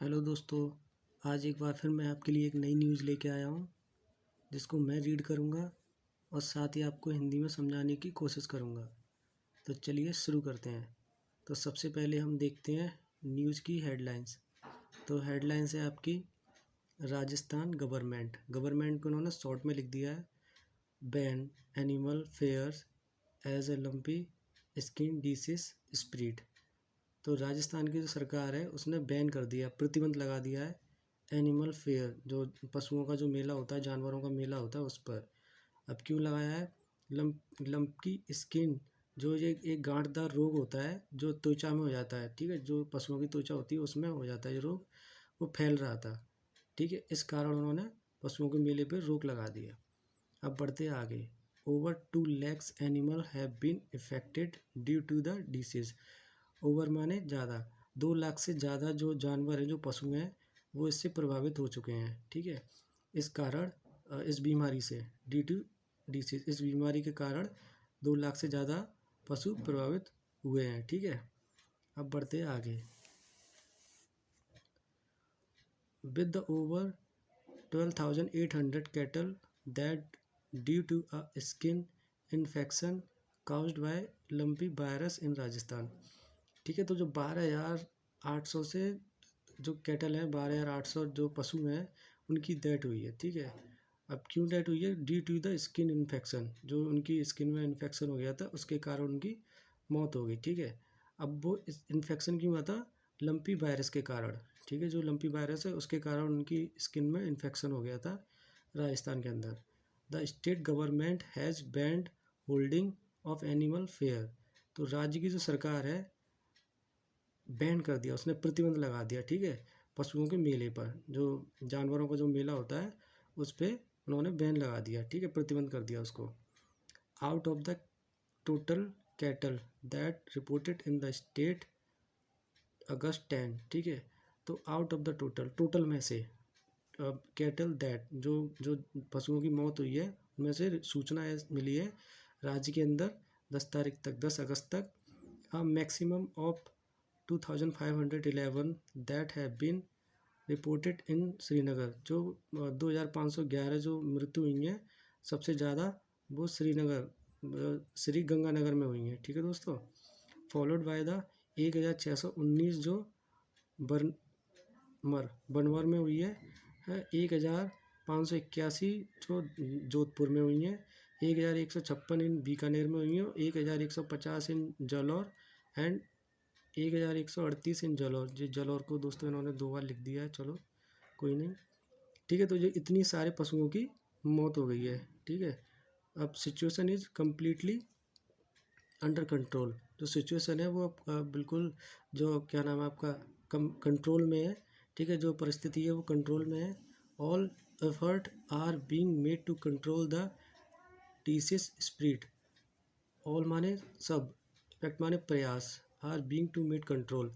Hello दोस्तों। आज एक बार फिर मैं आपके लिए एक नई न्यूज़ लेके आया हूँ जिसको मैं रीड करूँगा और साथ ही आपको हिंदी में समझाने की कोशिश करूँगा। तो चलिए शुरू करते हैं। तो सबसे पहले हम देखते हैं न्यूज़ की हेडलाइंस। तो हेडलाइंस है आपकी राजस्थान गवर्नमेंट को उन्होंने शॉर्ट में लिख दिया है ban animal fairs as a lumpy skin disease spread. तो राजस्थान की जो सरकार है उसने बैन कर दिया, प्रतिबंध लगा दिया है एनिमल फेयर, जो पशुओं का जो मेला होता है, जानवरों का मेला होता है, उस पर। अब क्यों लगाया है? लंप की स्किन, जो ये एक गांठदार रोग होता है जो त्वचा में हो जाता है, ठीक है, जो पशुओं की त्वचा होती है उसमें हो जाता है ये रोग, वो फैल रहा था, ठीक है। इस कारण उन्होंने पशुओं के मेले पर रोक लगा दिया। अब बढ़ते आगे। Over 2 lakhs animal have been affected due to the disease. Over माने ज़्यादा, 2 लाख से ज़्यादा जो जानवर हैं, जो पशु हैं, वो इससे प्रभावित हो चुके हैं, ठीक है। इस कारण इस बीमारी से, ड्यू टू डिसीज, इस बीमारी के कारण 2 लाख से ज़्यादा पशु प्रभावित हुए हैं, ठीक है। अब बढ़ते हैं आगे। With the over 12,800 cattle that due to a skin infection caused by lumpy virus in Rajasthan, ठीक है। तो जो 12,800 से जो कैटल हैं, 12,800 जो पशु हैं, उनकी डेथ हुई है, ठीक है। अब क्यों डेथ हुई है? Due to the skin infection, जो उनकी स्किन में इन्फेक्शन हो गया था, उसके कारण उनकी मौत हो गई, ठीक है। अब वो इस इन्फेक्शन क्यों हुआ था? लंपी वायरस के कारण, ठीक है। जो लंपी वायरस है उसके कारण उनकी स्किन में इन्फेक्शन हो गया था राजस्थान के अंदर। The state government has band holding of animal fair. तो राज्य की जो सरकार है, बैन कर दिया, उसने प्रतिबंध लगा दिया, ठीक है, पशुओं के मेले पर। जो जानवरों का जो मेला होता है उस पर उन्होंने बैन लगा दिया, ठीक है, प्रतिबंध कर दिया उसको। Out of the total cattle that reported in the state August 10, ठीक है। तो आउट ऑफ द टोटल में से कैटल दैट, जो जो पशुओं की मौत हुई है, उनमें से सूचना मिली है राज्य के अंदर 10 तारीख तक, 10 अगस्त तक, maximum of 2511 that have been reported in Srinagar. जो 2511 जो मृत्यु हुई हैं, सबसे ज़्यादा वो श्री गंगानगर में हुई हैं, ठीक है दोस्तों। फॉलोड बाय द 1619 जो बनवर में हुई है, 1581 जो जोधपुर में हुई हैं, 1156 इन बीकानेर में हुई हैं, 1150 इन जालौर, एंड 1138 इन जालौर। जी, जालौर को दोस्तों इन्होंने 2 बार लिख दिया है, चलो कोई नहीं, ठीक है। तो ये इतनी सारे पशुओं की मौत हो गई है, ठीक है। अब situation is completely under control. जो सिचुएशन है वो बिल्कुल, जो क्या नाम है आपका, कंट्रोल में है, ठीक है। जो परिस्थिति है वो कंट्रोल में है। All effort are being made to control the disease spread. All माने सब, इफेक्ट माने प्रयास, are being to made control,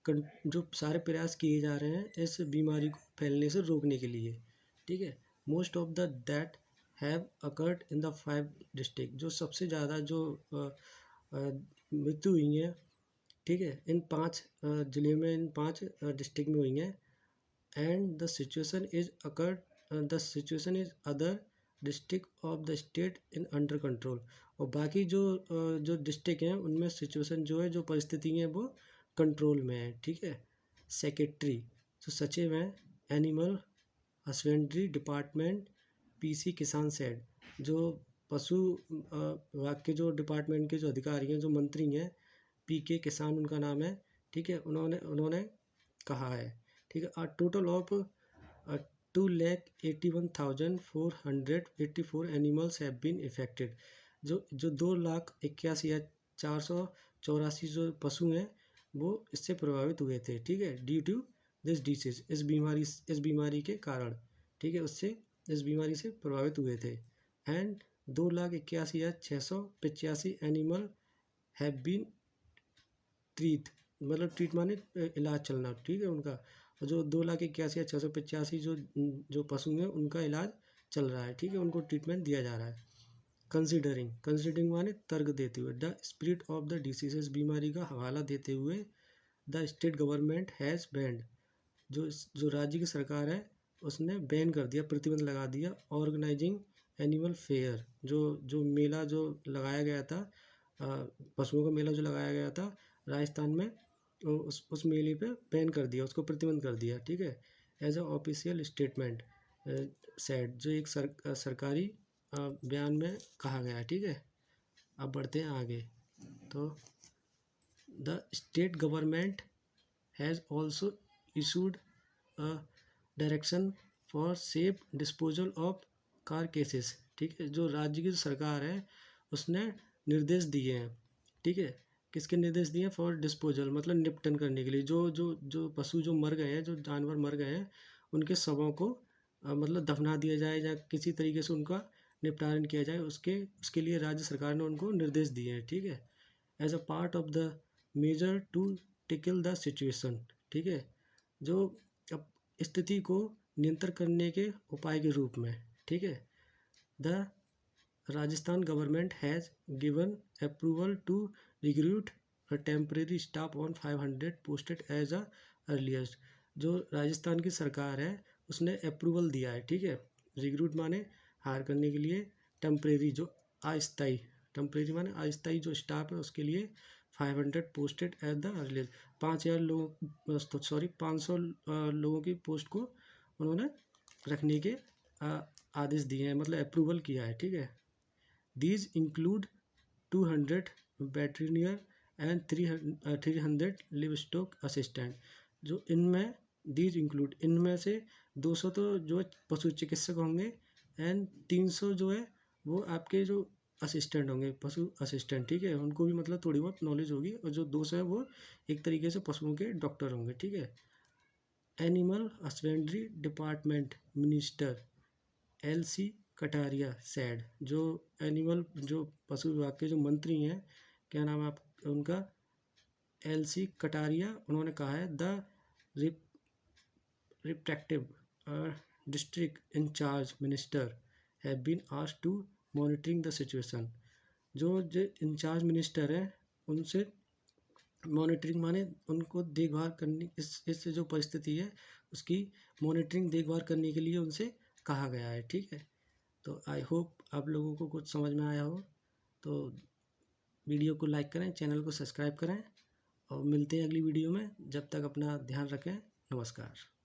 जो सारे प्रयास किए जा रहे हैं इस बीमारी को फैलने से रोकने के लिए, ठीक है। Most of the that have occurred in the 5 district. जो सबसे ज़्यादा जो मृत्यु हुई हैं, ठीक है, इन 5 जिले में, इन 5 डिस्ट्रिक्ट में हुई हैं। And the situation is other district of the state in under control. और बाकी जो डिस्ट्रिक्ट हैं उनमें सिचुएशन जो है, जो परिस्थिति है, वो कंट्रोल में है, ठीक है। सेक्रेटरी जो सचिव हैं एनिमल हस्बेंड्री डिपार्टमेंट पीसी किसान सेड। जो पशु विभाग के जो डिपार्टमेंट के जो अधिकारी हैं, जो मंत्री हैं, पीके किसान उनका नाम है, ठीक है, उन्होंने उन्होंने कहा है, ठीक है। Total of 2,81,484 animals have been affected. जो 2,81,484 जो पशु हैं वो इससे प्रभावित हुए थे, ठीक है, ड्यू टू दिस डिसीज, इस बीमारी के कारण, ठीक है, उससे इस बीमारी से प्रभावित हुए थे। And 2,81,685 animal have been treat, मतलब ट्रीट माने इलाज चलना, ठीक है, उनका। और जो 2,81,685 जो पशु हैं उनका इलाज चल रहा है, ठीक है, उनको ट्रीटमेंट दिया जा रहा है। कंसिडरिंग माने तर्क देते हुए, the spread of the disease, बीमारी का हवाला देते हुए, the state government has band, जो राज्य की सरकार है उसने बैन कर दिया, प्रतिबंध लगा दिया ऑर्गेनाइजिंग एनिमल फेयर, जो मेला जो लगाया गया था, पशुओं का मेला जो लगाया गया था राजस्थान में, उस मेले पे बैन कर दिया, उसको प्रतिबंध कर दिया, ठीक है। As a official statement said, जो एक सरकारी बयान में कहा गया है, ठीक है। अब बढ़ते हैं आगे। तो the state government has also issued a direction for safe disposal of car cases, ठीक है। जो राज्य की सरकार है उसने निर्देश दिए हैं, ठीक है। किसके निर्देश दिए हैं? फॉर डिस्पोजल मतलब निपटन करने के लिए, जो पशु जो मर गए हैं, जो जानवर मर गए हैं, उनके शवों को मतलब दफना दिया जाए या किसी तरीके से उनका निपटारण किया जाए, उसके लिए राज्य सरकार ने उनको निर्देश दिए हैं, ठीक है। As a part of the measure to tackle the situation, ठीक है। जो अब स्थिति को नियंत्रण करने के उपाय के रूप में, ठीक है। The Rajasthan government has given approval to recruit a temporary staff on 500 posted as a earliest. जो राजस्थान की सरकार है उसने अप्रूवल दिया है, ठीक है। रिक्रूट माने हायर करने के लिए, टेम्परेरी जो अस्थायी, टेम्परेरी माने अस्थायी जो स्टाफ है उसके लिए 500 पोस्टेड एट द अर्लीस्ट, 5,000 लोगों, सॉरी 500 लोगों की पोस्ट को उन्होंने रखने के आदेश दिए हैं, मतलब अप्रूवल किया है, ठीक है। These include 200 veterinarian and 300 livestock assistant। जो इनमें these include, इनमें से 200 तो जो पशु चिकित्सक होंगे एंड 300 जो है वो आपके जो असिस्टेंट होंगे, पशु असिस्टेंट, ठीक है। उनको भी मतलब थोड़ी बहुत नॉलेज होगी, और जो 200 है वो एक तरीके से पशुओं के डॉक्टर होंगे, ठीक है। Animal husbandry department minister LC. Kataria sad, जो एनिमल जो पशु विभाग के जो मंत्री हैं, क्या नाम है आप उनका, एल.सी. कटारिया, उन्होंने कहा है the respective district incharge minister have been asked to monitoring the situation. जो इंचार्ज मिनिस्टर हैं उनसे मॉनिटरिंग माने उनको देखभाल करने, इससे जो परिस्थिति है उसकी मॉनिटरिंग देखभाल करने के लिए उनसे कहा गया है, ठीक है। तो आई होप आप लोगों को कुछ समझ में आया हो। तो वीडियो को लाइक करें, चैनल को सब्सक्राइब करें, और मिलते हैं अगली वीडियो में। जब तक अपना ध्यान रखें। नमस्कार।